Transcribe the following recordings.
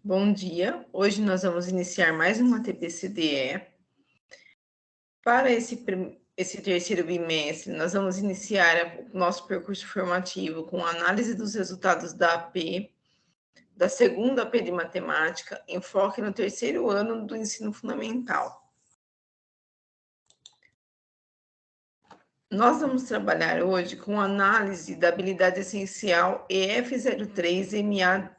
Bom dia, hoje nós vamos iniciar mais uma TPCDE. Para esse terceiro bimestre, nós vamos iniciar o nosso percurso formativo com análise dos resultados da AP, da segunda AP de matemática, enfoque no terceiro ano do ensino fundamental. Nós vamos trabalhar hoje com análise da habilidade essencial EF03MA07,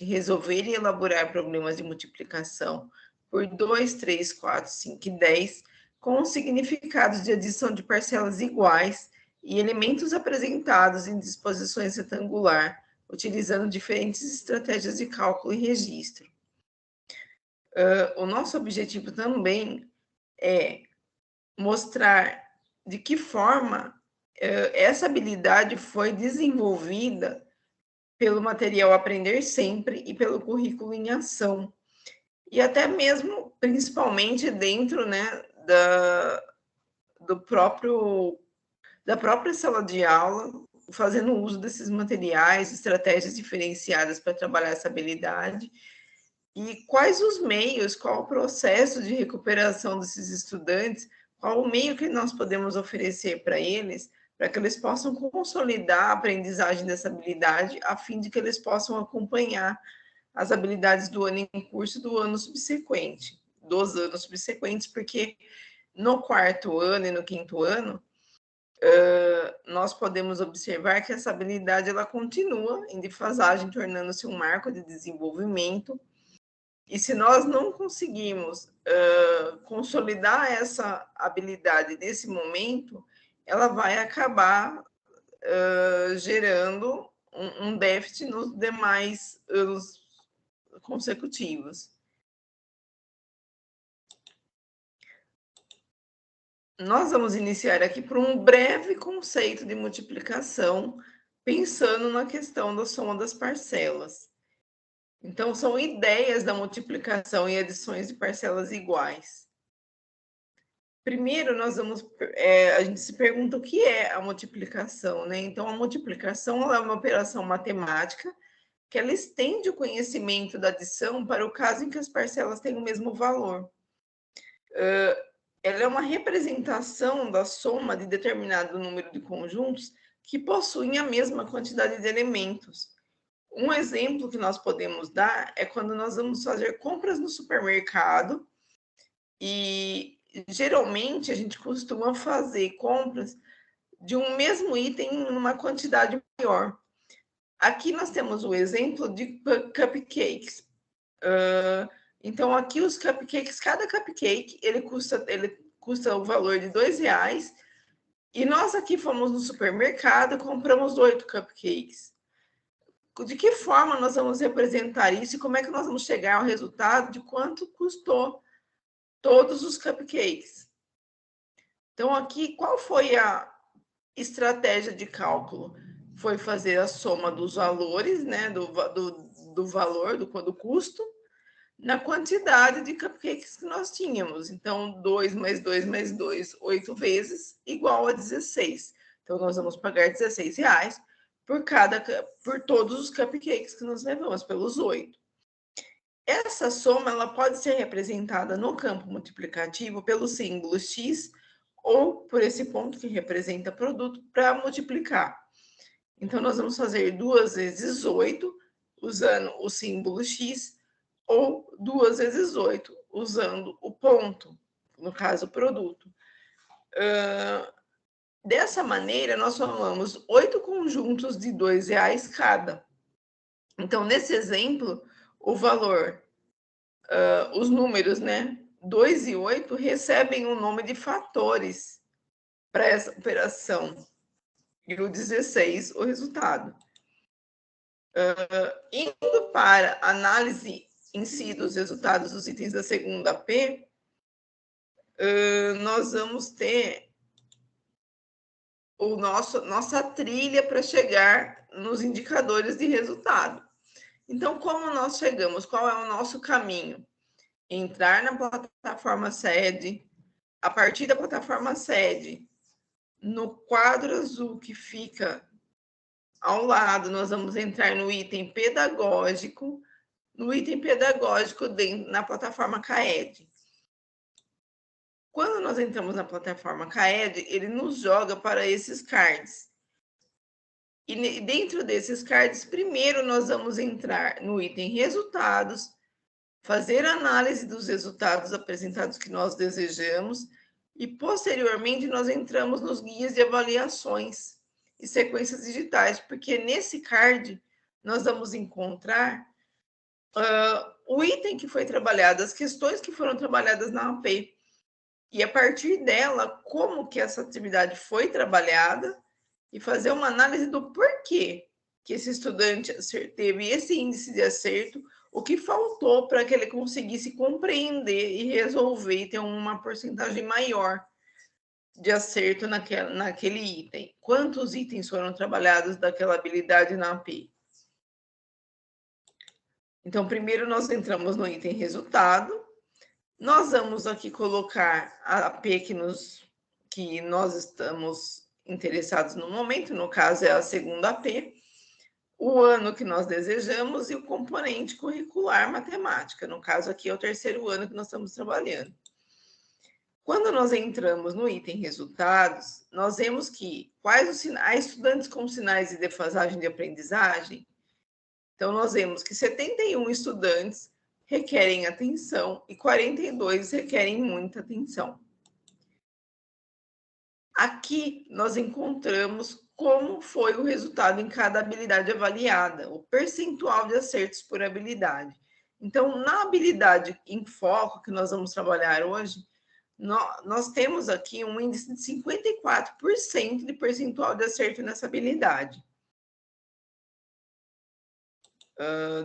resolver e elaborar problemas de multiplicação por 2, 3, 4, 5 e 10, com significados de adição de parcelas iguais e elementos apresentados em disposições retangular, utilizando diferentes estratégias de cálculo e registro. O nosso objetivo também é mostrar de que forma essa habilidade foi desenvolvida pelo material Aprender Sempre e pelo currículo em ação, e até mesmo, principalmente dentro, né, da própria sala de aula, fazendo uso desses materiais, estratégias diferenciadas para trabalhar essa habilidade, e quais os meios, qual o processo de recuperação desses estudantes, qual o meio que nós podemos oferecer para eles, para que eles possam consolidar a aprendizagem dessa habilidade, a fim de que eles possam acompanhar as habilidades do ano em curso do ano subsequente, dos anos subsequentes, porque no quarto ano e no quinto ano, nós podemos observar que essa habilidade ela continua em defasagem, tornando-se um marco de desenvolvimento. E se nós não conseguirmos consolidar essa habilidade nesse momento, ela vai acabar gerando um déficit nos demais anos consecutivos. Nós vamos iniciar aqui por um breve conceito de multiplicação, pensando na questão da soma das parcelas. Então, são ideias da multiplicação e adições de parcelas iguais. Primeiro, a gente se pergunta o que é a multiplicação, né? Então, a multiplicação ela é uma operação matemática que ela estende o conhecimento da adição para o caso em que as parcelas têm o mesmo valor. Ela é uma representação da soma de determinado número de conjuntos que possuem a mesma quantidade de elementos. Um exemplo que nós podemos dar é quando nós vamos fazer compras no supermercado e geralmente a gente costuma fazer compras de um mesmo item em uma quantidade maior. Aqui nós temos o exemplo de cupcakes. Então aqui os cupcakes, cada cupcake ele custa o valor de R$2 e nós aqui fomos no supermercado e compramos 8 cupcakes. De que forma nós vamos representar isso e como é que nós vamos chegar ao resultado de quanto custou todos os cupcakes? Então, aqui, qual foi a estratégia de cálculo? Foi fazer a soma dos valores, né, do valor, do custo, na quantidade de cupcakes que nós tínhamos. Então, 2 mais 2 mais 2, 8 vezes, igual a 16. Então, nós vamos pagar R$16 por todos os cupcakes que nós levamos, pelos 8. Essa soma ela pode ser representada no campo multiplicativo pelo símbolo x ou por esse ponto que representa produto para multiplicar. Então, nós vamos fazer 2 vezes 8 usando o símbolo x ou 2 vezes 8 usando o ponto, no caso, o produto. Dessa maneira, nós formamos 8 conjuntos de R$2 cada. Então, nesse exemplo, o valor, os números, né, 2 e 8 recebem o nome de fatores para essa operação. E o 16, o resultado. Indo para análise em si dos resultados dos itens da segunda P, nós vamos ter nossa trilha para chegar nos indicadores de resultado. Então, como nós chegamos? Qual é o nosso caminho? Entrar na plataforma sede, a partir da plataforma sede, no quadro azul que fica ao lado, nós vamos entrar no item pedagógico, no item pedagógico na plataforma CAED. Quando nós entramos na plataforma CAED, ele nos joga para esses cards. E dentro desses cards, primeiro nós vamos entrar no item resultados, fazer análise dos resultados apresentados que nós desejamos e, posteriormente, nós entramos nos guias de avaliações e sequências digitais, porque nesse card nós vamos encontrar o item que foi trabalhado, as questões que foram trabalhadas na AP, e a partir dela, como que essa atividade foi trabalhada e fazer uma análise do porquê que esse estudante teve esse índice de acerto, o que faltou para que ele conseguisse compreender e resolver e ter uma porcentagem maior de acerto naquele item. Quantos itens foram trabalhados daquela habilidade na AP? Então, primeiro nós entramos no item resultado. Nós vamos aqui colocar a AP que nós estamos interessados no momento, no caso é a segunda AP, o ano que nós desejamos e o componente curricular matemática, no caso aqui é o terceiro ano que nós estamos trabalhando. Quando nós entramos no item resultados, nós vemos que quais os sinais, estudantes com sinais de defasagem de aprendizagem. Então, nós vemos que 71 estudantes requerem atenção e 42 requerem muita atenção. Aqui nós encontramos como foi o resultado em cada habilidade avaliada, o percentual de acertos por habilidade. Então, na habilidade em foco que nós vamos trabalhar hoje, nós temos aqui um índice de 54% de percentual de acerto nessa habilidade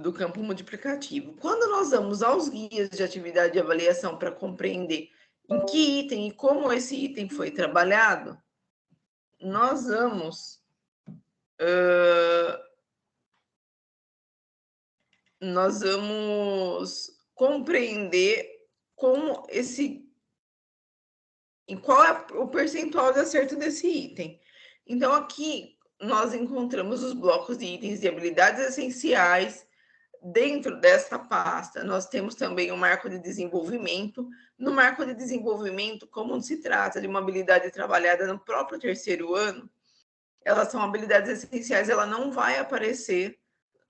do campo multiplicativo. Quando nós vamos aos guias de atividade de avaliação para compreender em que item e como esse item foi trabalhado, nós vamos compreender como qual é o percentual de acerto desse item. Então, aqui nós encontramos os blocos de itens de habilidades essenciais. Dentro desta pasta, nós temos também o marco de desenvolvimento. No marco de desenvolvimento, como se trata de uma habilidade trabalhada no próprio terceiro ano, elas são habilidades essenciais, ela não vai aparecer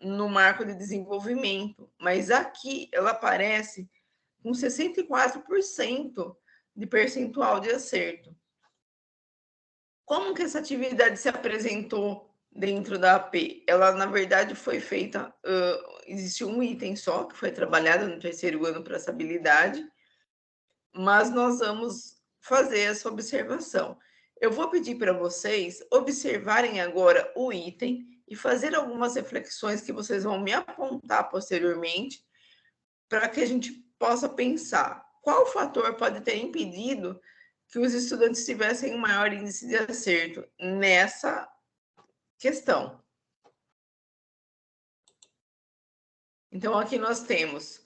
no marco de desenvolvimento, mas aqui ela aparece com 64% de percentual de acerto. Como que essa atividade se apresentou dentro da AP? Ela, na verdade, foi feita, existe um item só que foi trabalhado no terceiro ano para essa habilidade, mas nós vamos fazer essa observação. Eu vou pedir para vocês observarem agora o item e fazer algumas reflexões que vocês vão me apontar posteriormente para que a gente possa pensar qual fator pode ter impedido que os estudantes tivessem um maior índice de acerto nessa questão. Então, aqui nós temos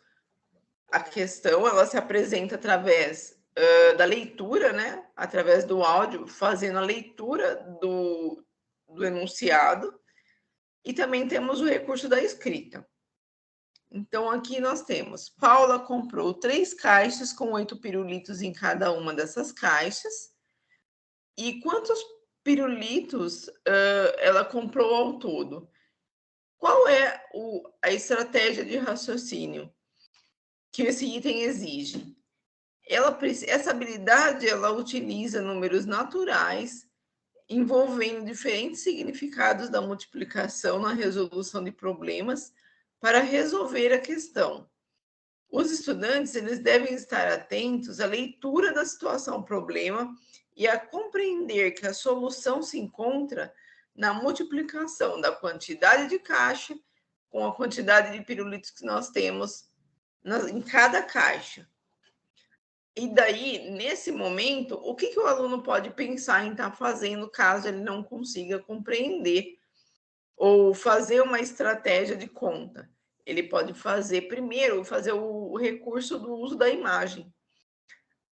a questão, ela se apresenta através da leitura, né? Através do áudio, fazendo a leitura do enunciado, e também temos o recurso da escrita. Então, aqui nós temos, Paula comprou 3 caixas com 8 pirulitos em cada uma dessas caixas. E quantos pirulitos ela comprou ao todo? Qual é a estratégia de raciocínio que esse item exige? Essa habilidade, ela utiliza números naturais, envolvendo diferentes significados da multiplicação na resolução de problemas para resolver a questão. Os estudantes, eles devem estar atentos à leitura da situação problema e a compreender que a solução se encontra na multiplicação da quantidade de caixa com a quantidade de pirulitos que nós temos em cada caixa. E daí, nesse momento, o que o aluno pode pensar em estar fazendo caso ele não consiga compreender ou fazer uma estratégia de conta? Ele pode fazer o recurso do uso da imagem.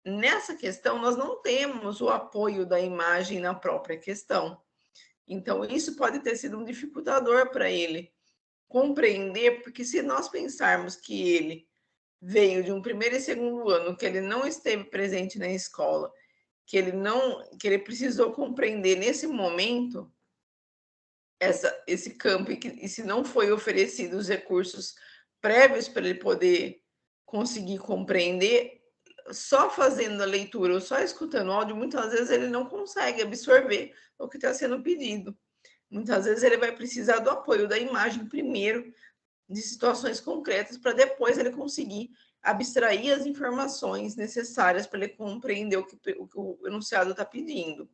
Nessa questão, nós não temos o apoio da imagem na própria questão. Então, isso pode ter sido um dificultador para ele compreender, porque se nós pensarmos que ele veio de um primeiro e segundo ano, que ele não esteve presente na escola, que ele precisou compreender nesse momento esse campo, e se não foi oferecido os recursos prévios para ele poder conseguir compreender, só fazendo a leitura ou só escutando o áudio, muitas vezes ele não consegue absorver o que está sendo pedido. Muitas vezes ele vai precisar do apoio da imagem primeiro, de situações concretas, para depois ele conseguir abstrair as informações necessárias para ele compreender o que o enunciado está pedindo.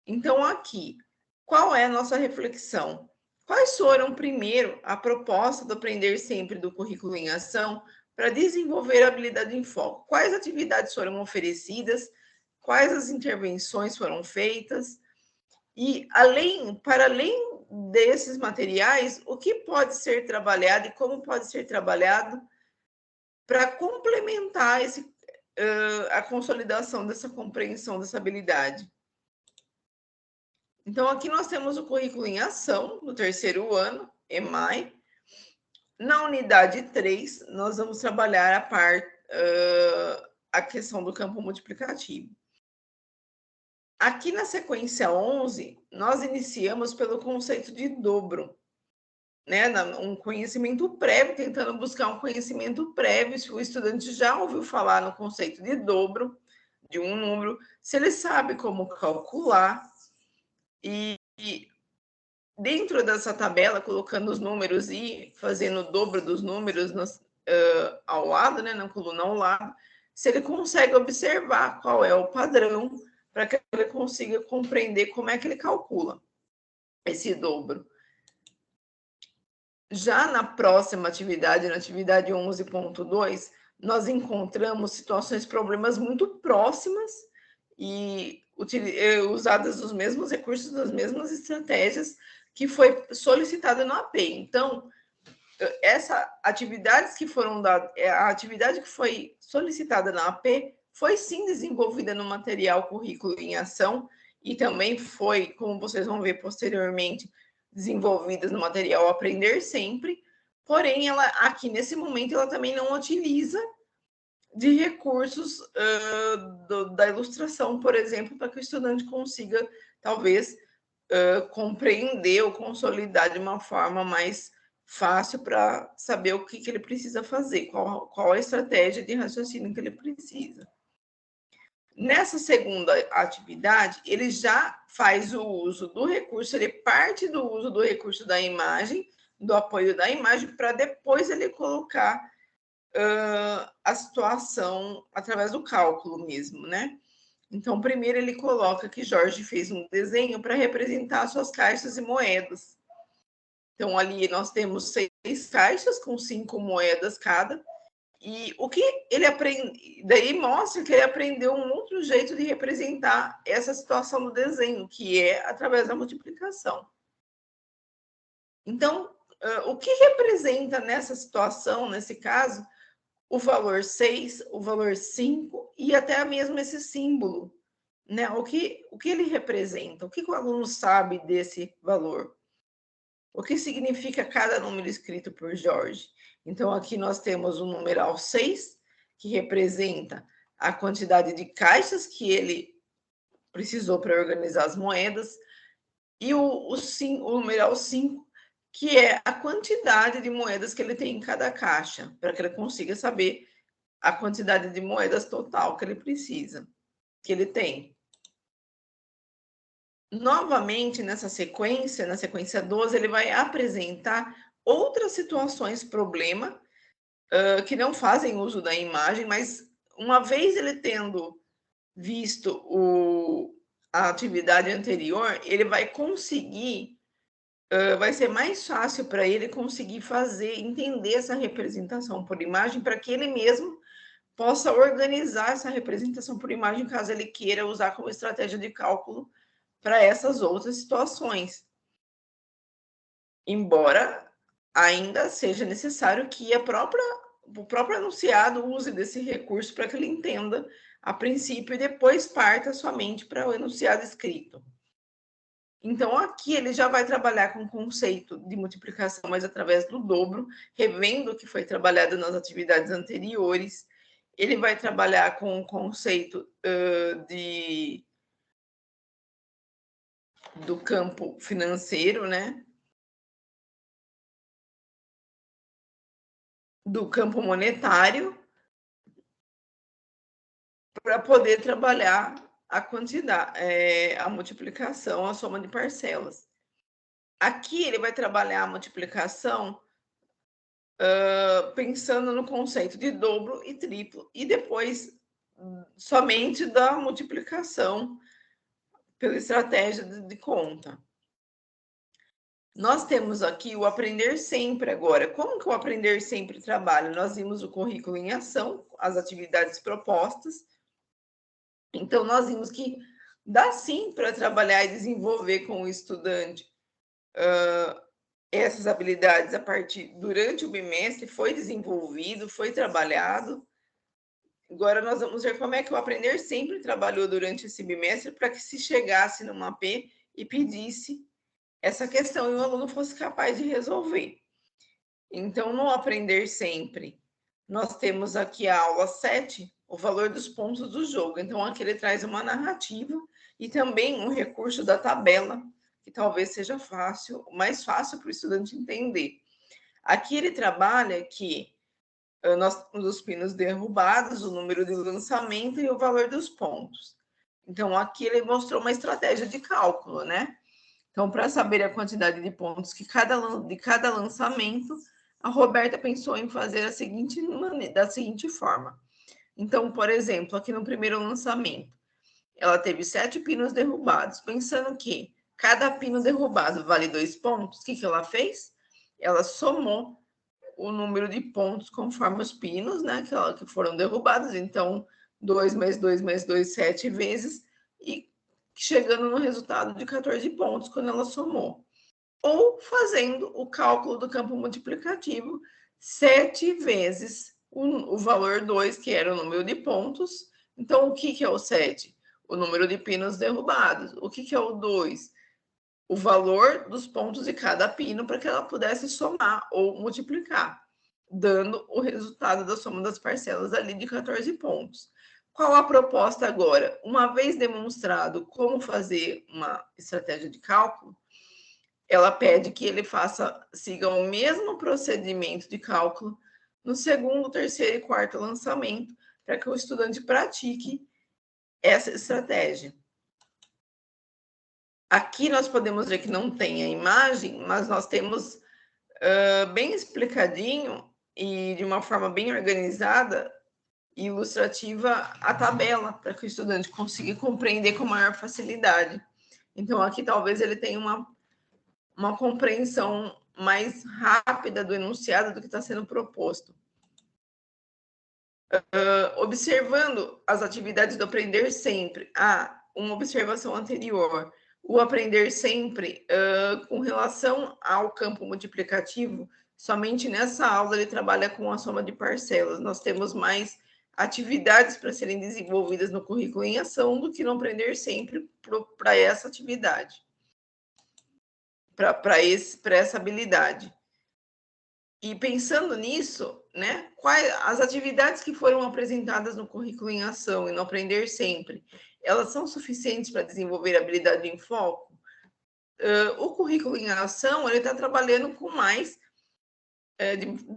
Então, aqui, qual é a nossa reflexão? Quais foram, primeiro, a proposta do Aprender Sempre do Currículo em Ação para desenvolver a habilidade em foco? Quais atividades foram oferecidas? Quais as intervenções foram feitas? E, para além desses materiais, o que pode ser trabalhado e como pode ser trabalhado para complementar a consolidação dessa compreensão, dessa habilidade? Então, aqui nós temos o currículo em ação, no terceiro ano, EMAI. Na unidade 3, nós vamos trabalhar a questão do campo multiplicativo. Aqui na sequência 11, nós iniciamos pelo conceito de dobro, né? Um conhecimento prévio, tentando buscar um conhecimento prévio, se o estudante já ouviu falar no conceito de dobro de um número, se ele sabe como calcular, e dentro dessa tabela, colocando os números e fazendo o dobro dos números ao lado, né, na coluna ao lado, se ele consegue observar qual é o padrão para que ele consiga compreender como é que ele calcula esse dobro. Já na próxima atividade, na atividade 11.2, nós encontramos situações, problemas muito próximas e usadas os mesmos recursos, das mesmas estratégias que foi solicitada no AP. Então, essa atividades que foram dadas, a atividade que foi solicitada na AP foi sim desenvolvida no material Currículo em Ação e também foi, como vocês vão ver posteriormente, desenvolvida no material Aprender Sempre, porém, ela aqui nesse momento ela também não utiliza de recursos da ilustração, por exemplo, para que o estudante consiga, talvez, compreender ou consolidar de uma forma mais fácil para saber o que ele precisa fazer, qual a estratégia de raciocínio que ele precisa. Nessa segunda atividade, ele já faz o uso do recurso, ele parte do uso do recurso da imagem, do apoio da imagem, para depois ele colocar a situação através do cálculo mesmo, né? Então, primeiro ele coloca que Jorge fez um desenho para representar suas caixas e moedas. Então, ali nós temos 6 caixas com 5 moedas cada. E o que ele aprende, daí mostra que ele aprendeu um outro jeito de representar essa situação do desenho, que é através da multiplicação. Então, o que representa nessa situação, nesse caso, o valor 6, o valor 5 e até mesmo esse símbolo, né? O que ele representa? O que o aluno sabe desse valor? O que significa cada número escrito por Jorge? Então, aqui nós temos o numeral 6, que representa a quantidade de caixas que ele precisou para organizar as moedas, e o numeral 5, que é a quantidade de moedas que ele tem em cada caixa, para que ele consiga saber a quantidade de moedas total que ele precisa, que ele tem. Novamente, nessa sequência, na sequência 12, ele vai apresentar outras situações problema que não fazem uso da imagem, mas uma vez ele tendo visto a atividade anterior, ele vai conseguir, vai ser mais fácil para ele conseguir entender essa representação por imagem, para que ele mesmo possa organizar essa representação por imagem, caso ele queira usar como estratégia de cálculo para essas outras situações. Embora ainda seja necessário que o próprio enunciado use desse recurso para que ele entenda a princípio e depois parta somente para o enunciado escrito. Então, aqui ele já vai trabalhar com o conceito de multiplicação, mas através do dobro, revendo o que foi trabalhado nas atividades anteriores. Ele vai trabalhar com o conceito do campo financeiro, né? Do campo monetário, para poder trabalhar a quantidade, a multiplicação, a soma de parcelas. Aqui ele vai trabalhar a multiplicação pensando no conceito de dobro e triplo, e depois somente da multiplicação pela estratégia de conta. Nós temos aqui o aprender sempre agora. Como que o aprender sempre trabalha? Nós vimos o currículo em ação, as atividades propostas. Então, nós vimos que dá sim para trabalhar e desenvolver com o estudante essas habilidades durante o bimestre, foi desenvolvido, foi trabalhado. Agora nós vamos ver como é que o aprender sempre trabalhou durante esse bimestre para que se chegasse numa P e pedisse essa questão e o aluno fosse capaz de resolver. Então, no aprender sempre, nós temos aqui a aula 7, o valor dos pontos do jogo. Então, aqui ele traz uma narrativa e também um recurso da tabela, que talvez seja mais fácil para o estudante entender. Aqui ele trabalha que os pinos derrubados, o número de lançamento e o valor dos pontos. Então, aqui ele mostrou uma estratégia de cálculo, né? Então, para saber a quantidade de pontos de cada lançamento, a Roberta pensou em fazer da seguinte forma. Então, por exemplo, aqui no primeiro lançamento, ela teve 7 pinos derrubados, pensando que cada pino derrubado vale 2 pontos. O que ela fez? Ela somou o número de pontos conforme os pinos, né, que foram derrubados. Então, 2 mais 2 mais 2, 7 vezes, e chegando no resultado de 14 pontos quando ela somou. Ou fazendo o cálculo do campo multiplicativo, 7 vezes o valor 2, que era o número de pontos. Então, o que é o 7? O número de pinos derrubados. O que é o 2? O valor dos pontos de cada pino para que ela pudesse somar ou multiplicar, dando o resultado da soma das parcelas ali de 14 pontos. Qual a proposta agora? Uma vez demonstrado como fazer uma estratégia de cálculo, ela pede que ele siga o mesmo procedimento de cálculo no segundo, terceiro e quarto lançamento, para que o estudante pratique essa estratégia. Aqui nós podemos ver que não tem a imagem, mas nós temos bem explicadinho e de uma forma bem organizada e ilustrativa a tabela, para que o estudante consiga compreender com maior facilidade. Então, aqui talvez ele tenha uma compreensão mais rápida do enunciado do que está sendo proposto. Observando as atividades do aprender sempre. Uma observação anterior. O aprender sempre, com relação ao campo multiplicativo, somente nessa aula ele trabalha com a soma de parcelas. Nós temos mais atividades para serem desenvolvidas no currículo em ação do que no aprender sempre para essa atividade, para essa habilidade. E pensando nisso, né, quais as atividades que foram apresentadas no currículo em ação e no aprender sempre, elas são suficientes para desenvolver a habilidade em foco? O currículo em ação, ele está trabalhando com mais,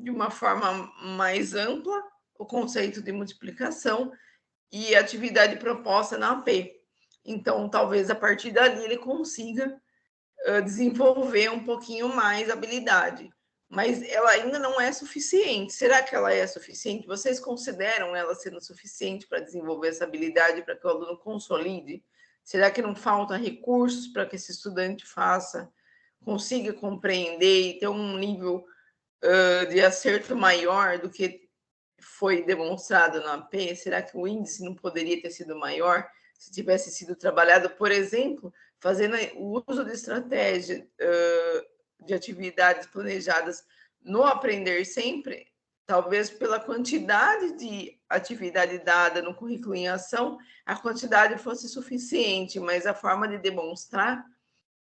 de uma forma mais ampla, o conceito de multiplicação e atividade proposta na AP. Então, talvez a partir dali ele consiga desenvolver um pouquinho mais a habilidade. Mas ela ainda não é suficiente. Será que ela é suficiente? Vocês consideram ela sendo suficiente para desenvolver essa habilidade, para que o aluno consolide? Será que não faltam recursos para que esse estudante consiga compreender e ter um nível de acerto maior do que foi demonstrado na AP? Será que o índice não poderia ter sido maior se tivesse sido trabalhado, por exemplo, fazendo o uso de estratégia de atividades planejadas no aprender sempre, talvez pela quantidade de atividade dada no currículo em ação, a quantidade fosse suficiente, mas a forma de demonstrar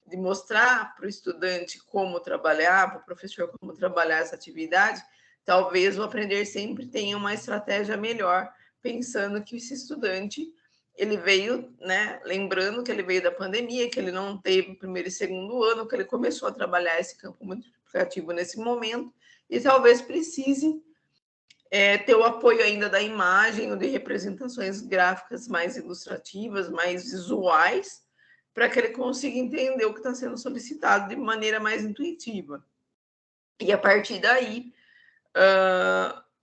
de mostrar para o estudante como trabalhar, para o professor como trabalhar essa atividade, talvez o Aprender Sempre tenha uma estratégia melhor, pensando que esse estudante, ele veio, né, lembrando que ele veio da pandemia, que ele não teve o primeiro e segundo ano, que ele começou a trabalhar esse campo multiplicativo nesse momento, e talvez precise ter o apoio ainda da imagem ou de representações gráficas mais ilustrativas, mais visuais, para que ele consiga entender o que está sendo solicitado de maneira mais intuitiva. E a partir daí,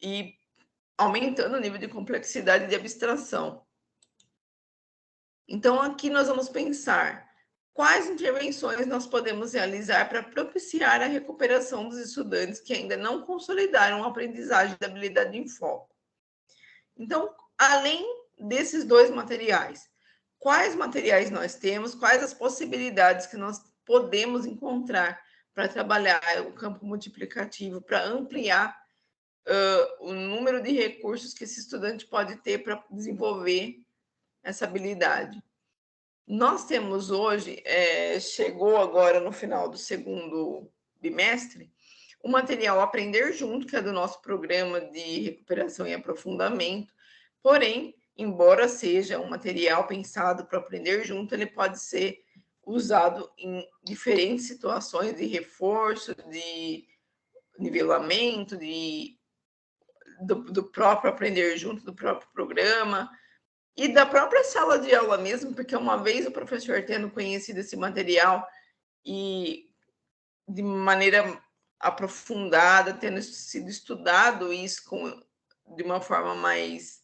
e aumentando o nível de complexidade e de abstração. Então, aqui nós vamos pensar quais intervenções nós podemos realizar para propiciar a recuperação dos estudantes que ainda não consolidaram a aprendizagem da habilidade em foco. Então, além desses dois materiais, quais materiais nós temos, quais as possibilidades que nós podemos encontrar para trabalhar o campo multiplicativo, para ampliar o número de recursos que esse estudante pode ter para desenvolver essa habilidade. Nós temos hoje, chegou agora no final do segundo bimestre, o material Aprender Junto, que é do nosso programa de recuperação e aprofundamento, porém, embora seja um material pensado para aprender junto, ele pode ser usado em diferentes situações de reforço, de nivelamento, do próprio Aprender Junto, do próprio programa, e da própria sala de aula mesmo, porque uma vez o professor tendo conhecido esse material e de maneira aprofundada, tendo sido estudado isso de uma forma mais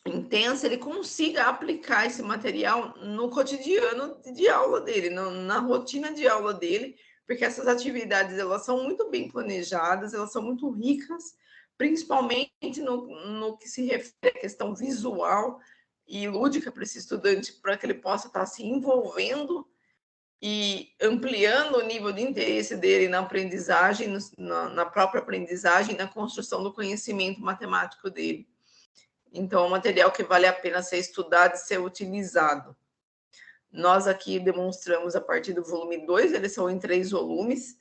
intensa, ele consiga aplicar esse material no cotidiano de aula dele, na rotina de aula dele, porque essas atividades elas são muito bem planejadas, elas são muito ricas, principalmente no que se refere à questão visual e lúdica para esse estudante, para que ele possa estar se envolvendo e ampliando o nível de interesse dele na aprendizagem, na própria aprendizagem, na construção do conhecimento matemático dele. Então, é um material que vale a pena ser estudado e ser utilizado. Nós aqui demonstramos a partir do volume 2, eles são em 3 volumes.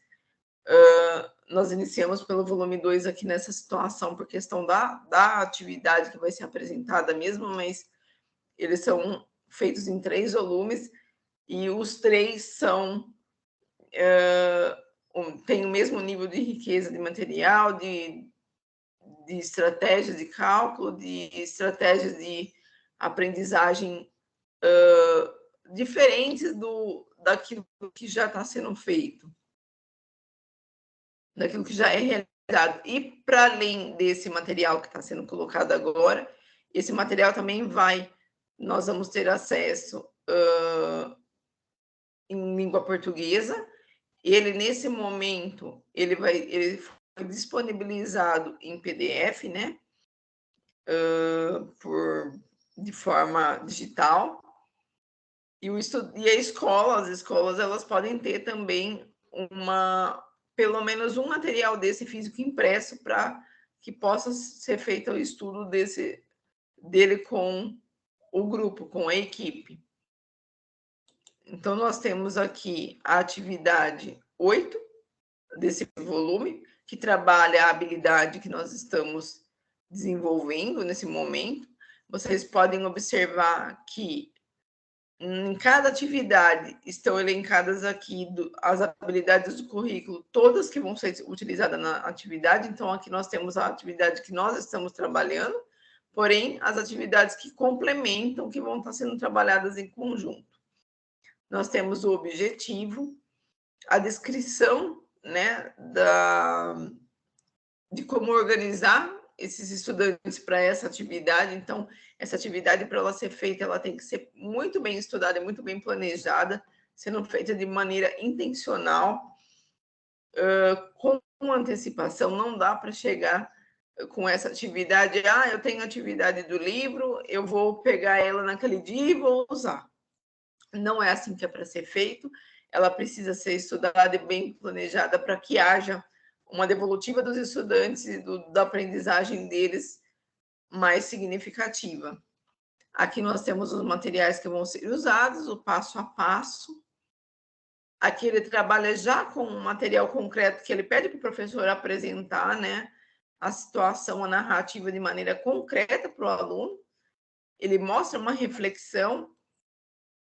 Nós iniciamos pelo volume 2 aqui nessa situação por questão da atividade que vai ser apresentada mesmo, mas eles são feitos em 3 volumes e os 3 são têm o mesmo nível de riqueza de material, de estratégias de cálculo, de estratégias de aprendizagem diferentes daquilo que já está sendo feito, daquilo que já é realizado. E, para além desse material que está sendo colocado agora, esse material também nós vamos ter acesso em língua portuguesa. Ele, nesse momento, ele foi disponibilizado em PDF, né? De forma digital. E as escolas, elas podem ter também pelo menos um material desse físico impresso para que possa ser feito o estudo dele com o grupo, com a equipe. Então, nós temos aqui a atividade 8 desse volume, que trabalha a habilidade que nós estamos desenvolvendo nesse momento. Vocês podem observar que em cada atividade estão elencadas aqui as habilidades do currículo, todas que vão ser utilizadas na atividade. Então, aqui nós temos a atividade que nós estamos trabalhando, porém, as atividades que complementam, que vão estar sendo trabalhadas em conjunto. Nós temos o objetivo, a descrição, né, de como organizar esses estudantes para essa atividade. Então, essa atividade, para ela ser feita, ela tem que ser muito bem estudada e muito bem planejada, sendo feita de maneira intencional, com antecipação. Não dá para chegar com essa atividade, eu tenho atividade do livro, eu vou pegar ela naquele dia e vou usar. Não é assim que é para ser feito, ela precisa ser estudada e bem planejada para que haja uma devolutiva dos estudantes e da aprendizagem deles mais significativa. Aqui nós temos os materiais que vão ser usados, o passo a passo. Aqui ele trabalha já com um material concreto que ele pede para o professor apresentar, né, a situação, a narrativa de maneira concreta para o aluno. Ele mostra uma reflexão,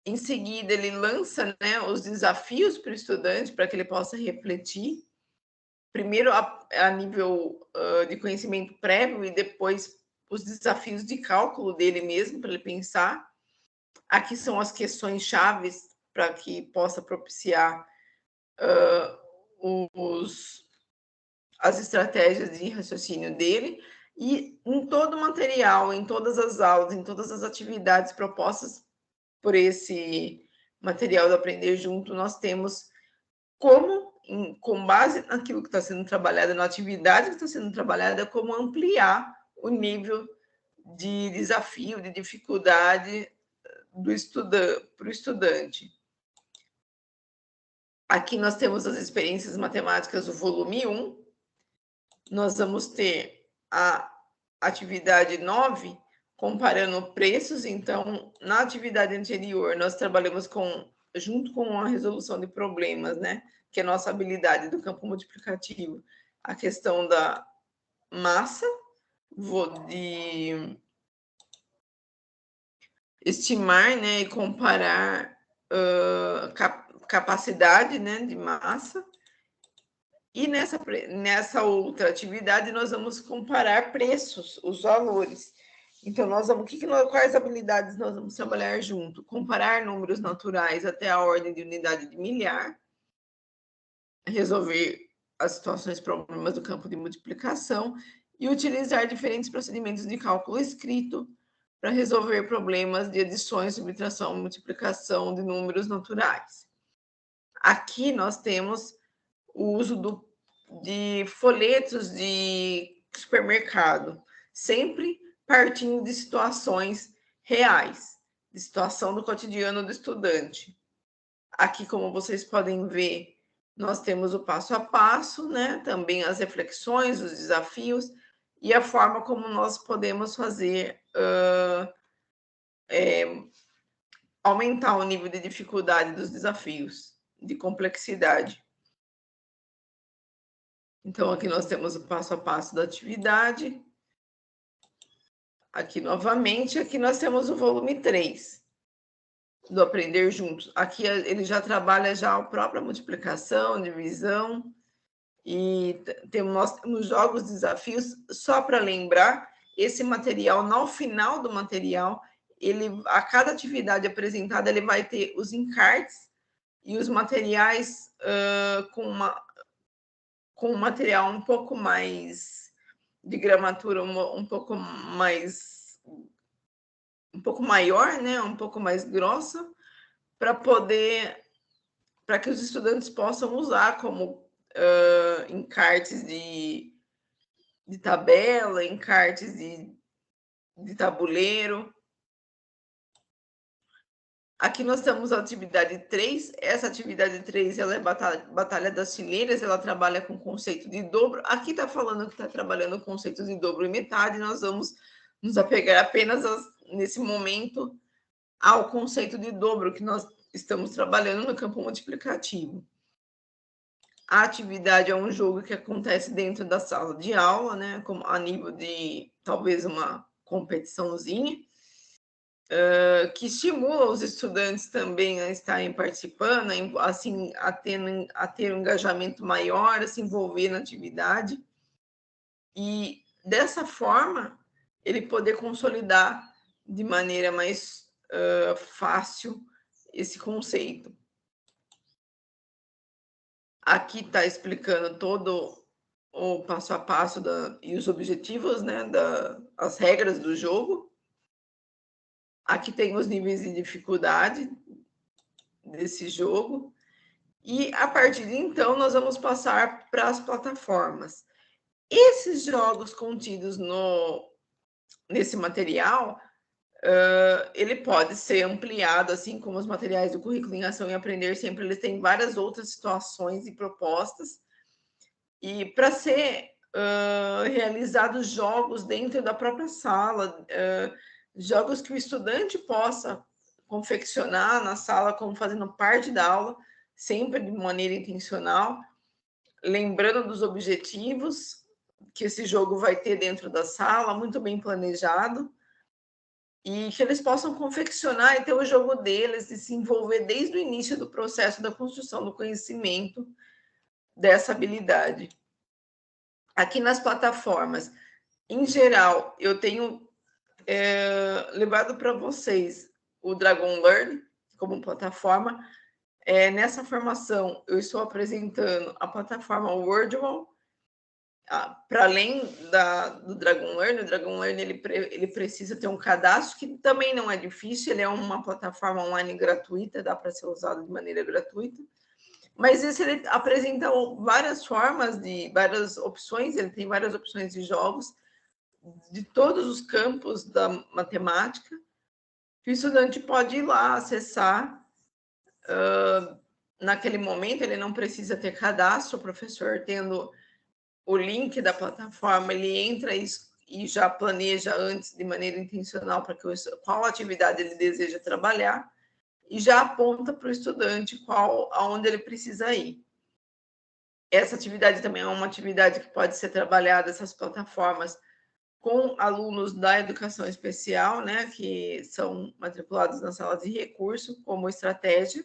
em seguida ele lança, né, os desafios para o estudante para que ele possa refletir, primeiro a nível de conhecimento prévio e depois os desafios de cálculo dele mesmo, para ele pensar. Aqui são as questões chaves para que possa propiciar as estratégias de raciocínio dele. E em todo o material, em todas as aulas, em todas as atividades propostas por esse material do Aprender Junto, nós temos como, com base naquilo que está sendo trabalhado, na atividade que está sendo trabalhada, como ampliar o nível de desafio, de dificuldade para o estudante. Aqui nós temos as experiências matemáticas do volume 1. Nós vamos ter a atividade 9, comparando preços. Então, na atividade anterior, nós trabalhamos junto com a resolução de problemas, né? Que é a nossa habilidade do campo multiplicativo. A questão da massa, de estimar, né, e comparar capacidade, né, de massa. E nessa outra atividade, nós vamos comparar preços, os valores. Então, quais habilidades nós vamos trabalhar junto? Comparar números naturais até a ordem de unidade de milhar, resolver as situações, problemas do campo de multiplicação e utilizar diferentes procedimentos de cálculo escrito para resolver problemas de adições, subtração, multiplicação de números naturais. Aqui nós temos o uso de folhetos de supermercado, sempre partindo de situações reais, de situação do cotidiano do estudante. Aqui, como vocês podem ver, nós temos o passo a passo, né? Também as reflexões, os desafios e a forma como nós podemos fazer aumentar o nível de dificuldade dos desafios, de complexidade. Então, aqui nós temos o passo a passo da atividade. Aqui, novamente, aqui nós temos o volume 3, do Aprender Juntos. Aqui ele já trabalha já a própria multiplicação, divisão, e nós temos jogos, desafios. Só para lembrar, esse material, no final do material, a cada atividade apresentada, ele vai ter os encartes e os materiais com um material um pouco mais de gramatura, um pouco maior, né? Um pouco mais grossa, para que os estudantes possam usar como encartes de tabela, encartes de tabuleiro. Aqui nós temos a atividade 3. Essa atividade 3 ela é Batalha das Fileiras, ela trabalha com conceito de dobro. Aqui está falando que está trabalhando conceitos de dobro e metade. Nós vamos nos apegar apenas nesse momento ao conceito de dobro que nós estamos trabalhando no campo multiplicativo. A atividade é um jogo que acontece dentro da sala de aula, né, a nível de talvez uma competiçãozinha, que estimula os estudantes também a estarem participando, assim, a ter um engajamento maior, a se envolver na atividade, e dessa forma ele poder consolidar de maneira mais fácil esse conceito. Aqui está explicando todo o passo a passo e os objetivos, né, as regras do jogo. Aqui tem os níveis de dificuldade desse jogo. E, a partir de então, nós vamos passar para as plataformas. Esses jogos contidos nesse material, ele pode ser ampliado, assim como os materiais do Currículo em Ação e Aprender Sempre, eles têm várias outras situações e propostas. E para ser realizados jogos dentro da própria sala, jogos que o estudante possa confeccionar na sala como fazendo parte da aula, sempre de maneira intencional, lembrando dos objetivos que esse jogo vai ter dentro da sala, muito bem planejado, e que eles possam confeccionar e ter o jogo deles e se envolver desde o início do processo da construção do conhecimento dessa habilidade. Aqui nas plataformas, em geral, eu tenho levado para vocês o Dragon Learn como plataforma. Nessa formação, eu estou apresentando a plataforma Wordwall. Para além do Dragon Learn, o Dragon Learn ele precisa ter um cadastro, que também não é difícil, ele é uma plataforma online gratuita, dá para ser usado de maneira gratuita. Mas esse ele apresenta várias formas, várias opções, ele tem várias opções de jogos de todos os campos da matemática, que o estudante pode ir lá acessar. Naquele momento, ele não precisa ter cadastro, o professor tendo o link da plataforma, ele entra e já planeja antes de maneira intencional para qual atividade ele deseja trabalhar e já aponta para o estudante aonde ele precisa ir. Essa atividade também é uma atividade que pode ser trabalhada, essas plataformas, com alunos da educação especial, né, que são matriculados na sala de recurso, como estratégia.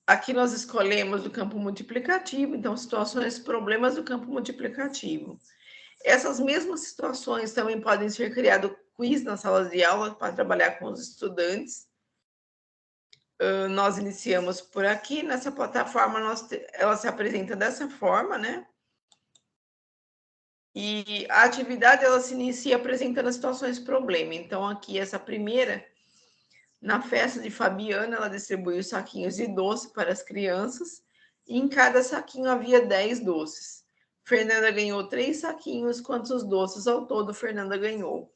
Aqui nós escolhemos o campo multiplicativo, então, situações, problemas do campo multiplicativo. Essas mesmas situações também podem ser criado quiz nas salas de aula para trabalhar com os estudantes. Nós iniciamos por aqui, nessa plataforma, ela se apresenta dessa forma, né? E a atividade, ela se inicia apresentando as situações problema. Então, aqui, essa primeira, na festa de Fabiana, ela distribuiu saquinhos de doce para as crianças, e em cada saquinho havia 10 doces. Fernanda ganhou 3 saquinhos, quantos doces ao todo Fernanda ganhou?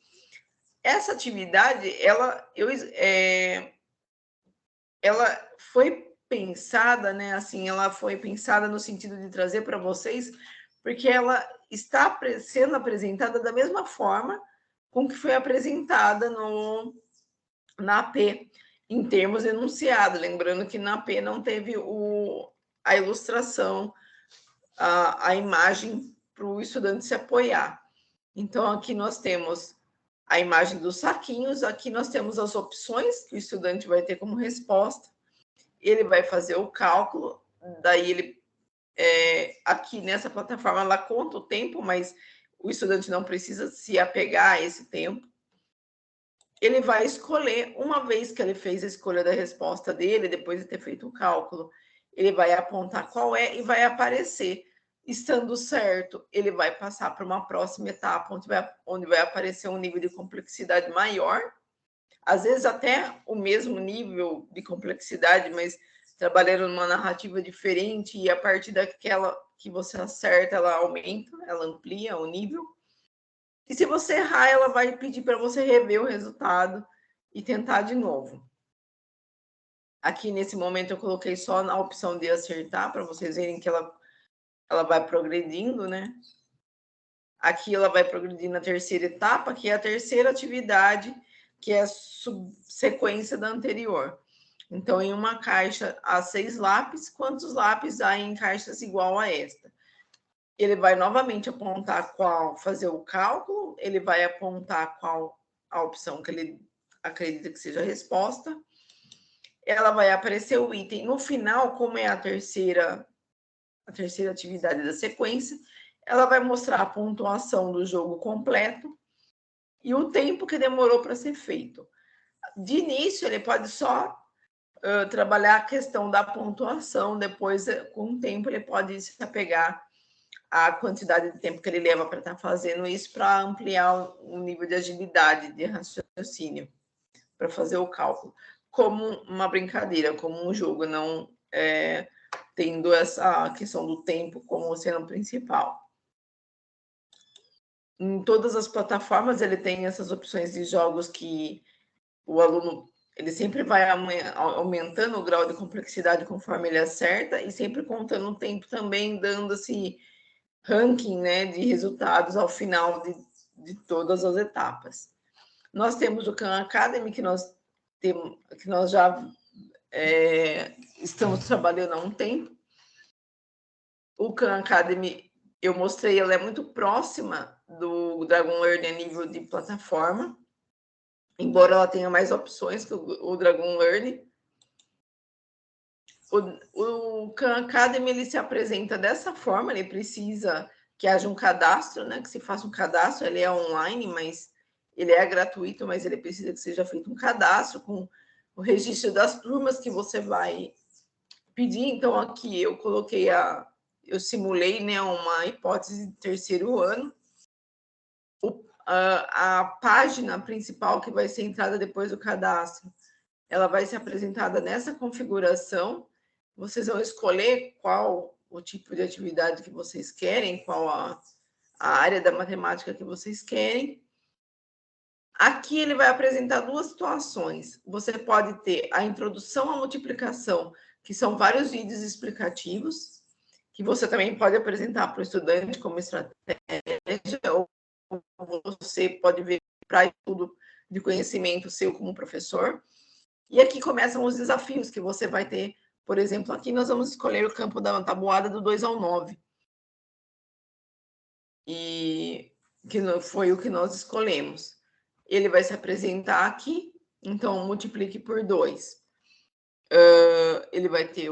Essa atividade, ela foi pensada, né? Assim, ela foi pensada no sentido de trazer para vocês, porque ela está sendo apresentada da mesma forma com que foi apresentada na AP, em termos enunciados. Lembrando que na AP não teve a ilustração, a imagem para o estudante se apoiar. Então, aqui nós temos a imagem dos saquinhos, aqui nós temos as opções que o estudante vai ter como resposta, ele vai fazer o cálculo, daí ele, aqui nessa plataforma, ela conta o tempo, mas o estudante não precisa se apegar a esse tempo. Ele vai escolher, uma vez que ele fez a escolha da resposta dele, depois de ter feito o cálculo, ele vai apontar qual é e vai aparecer. Estando certo, ele vai passar para uma próxima etapa, onde vai aparecer um nível de complexidade maior, às vezes até o mesmo nível de complexidade, mas trabalhando numa narrativa diferente, e a partir daquela que você acerta, ela aumenta, ela amplia o nível. E se você errar, ela vai pedir para você rever o resultado e tentar de novo. Aqui, nesse momento, eu coloquei só na opção de acertar, para vocês verem que ela vai progredindo, né? Aqui ela vai progredir na terceira etapa, que é a terceira atividade, que é a subsequência da anterior. Então, em uma caixa há 6 lápis, quantos lápis há em caixas igual a esta? Ele vai novamente apontar fazer o cálculo, ele vai apontar qual a opção que ele acredita que seja a resposta. Ela vai aparecer o item. No final, como é a terceira atividade da sequência, ela vai mostrar a pontuação do jogo completo e o tempo que demorou para ser feito. De início, ele pode só trabalhar a questão da pontuação, depois, com o tempo, ele pode se apegar à quantidade de tempo que ele leva para estar fazendo isso, para ampliar o nível de agilidade, de raciocínio, para fazer o cálculo, como uma brincadeira, como um jogo, não tendo essa questão do tempo como sendo principal. Em todas as plataformas, ele tem essas opções de jogos que o aluno, ele sempre vai aumentando o grau de complexidade conforme ele acerta, e sempre contando o tempo também, dando esse ranking, né, de resultados ao final de todas as etapas. Nós temos o Khan Academy, que nós já estamos trabalhando há um tempo. O Khan Academy, eu mostrei, ela é muito próxima do Dragon Learn a nível de plataforma, embora ela tenha mais opções que o Dragon Learn. O Khan Academy, ele se apresenta dessa forma, ele precisa que haja um cadastro, né? Que se faça um cadastro, ele é online, mas ele é gratuito, mas ele precisa que seja feito um cadastro com o registro das turmas que você vai pedir. Então, aqui eu coloquei eu simulei, né, uma hipótese de terceiro ano. A página principal que vai ser entrada depois do cadastro, ela vai ser apresentada nessa configuração. Vocês vão escolher qual o tipo de atividade que vocês querem, qual a área da matemática que vocês querem. Aqui ele vai apresentar duas situações. Você pode ter a introdução à multiplicação, que são vários vídeos explicativos, que você também pode apresentar para o estudante como estratégia, ou você pode ver para tudo de conhecimento seu como professor. E aqui começam os desafios que você vai ter. Por exemplo, aqui nós vamos escolher o campo da tabuada do 2 ao 9. E que foi o que nós escolhemos. Ele vai se apresentar aqui, então multiplique por 2. Ele vai ter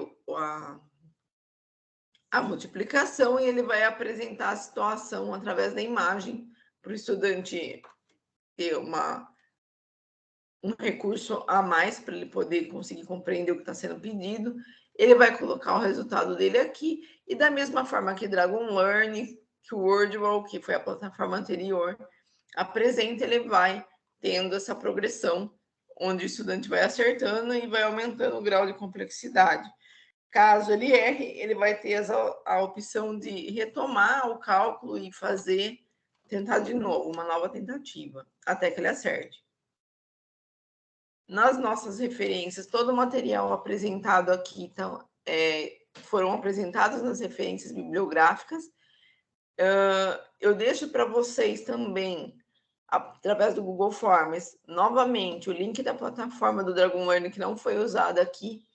a multiplicação e ele vai apresentar a situação através da imagem para o estudante ter um recurso a mais para ele poder conseguir compreender o que está sendo pedido. Ele vai colocar o resultado dele aqui, e da mesma forma que Dragon Learn, que o Wordwall, que foi a plataforma anterior, apresenta, ele vai tendo essa progressão, onde o estudante vai acertando e vai aumentando o grau de complexidade. Caso ele erre, ele vai ter a opção de retomar o cálculo e tentar de novo, uma nova tentativa, até que ele acerte. Nas nossas referências, todo o material apresentado aqui foram apresentados nas referências bibliográficas. Eu deixo para vocês também, através do Google Forms, novamente, o link da plataforma do Dragon Learn, que não foi usado aqui,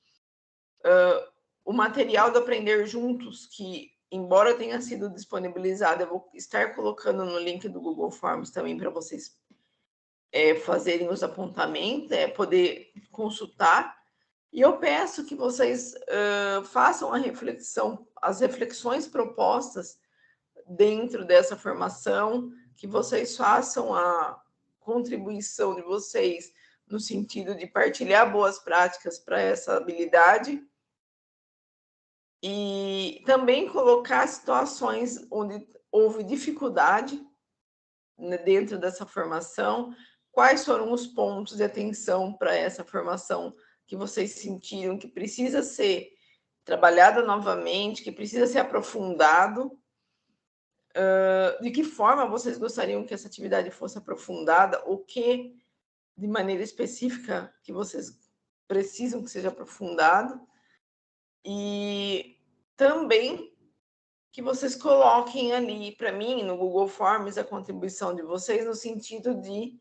o material do Aprender Juntos, que, embora tenha sido disponibilizado, eu vou estar colocando no link do Google Forms também para vocês fazerem os apontamentos, poder consultar. E eu peço que vocês façam as reflexões propostas dentro dessa formação, que vocês façam a contribuição de vocês no sentido de partilhar boas práticas para essa habilidade e também colocar situações onde houve dificuldade dentro dessa formação. Quais foram os pontos de atenção para essa formação que vocês sentiram que precisa ser trabalhada novamente, que precisa ser aprofundado? De que forma vocês gostariam que essa atividade fosse aprofundada? O que, de maneira específica, que vocês precisam que seja aprofundado? E também que vocês coloquem ali, para mim, no Google Forms, a contribuição de vocês no sentido de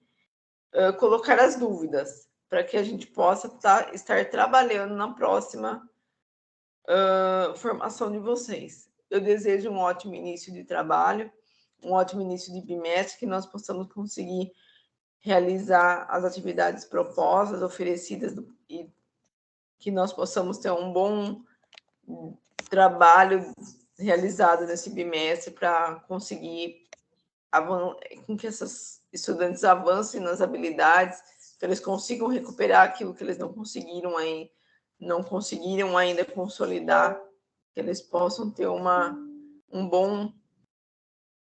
colocar as dúvidas, para que a gente possa estar trabalhando na próxima formação de vocês. Eu desejo um ótimo início de trabalho, um ótimo início de bimestre, que nós possamos conseguir realizar as atividades propostas, oferecidas, e que nós possamos ter um bom trabalho realizado nesse bimestre para conseguir com que esses estudantes avancem nas habilidades, que eles consigam recuperar aquilo que eles não conseguiram ainda consolidar, que eles possam ter um bom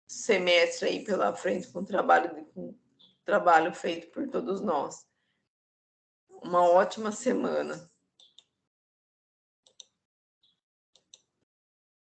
semestre aí pela frente com trabalho feito por todos nós. Uma ótima semana.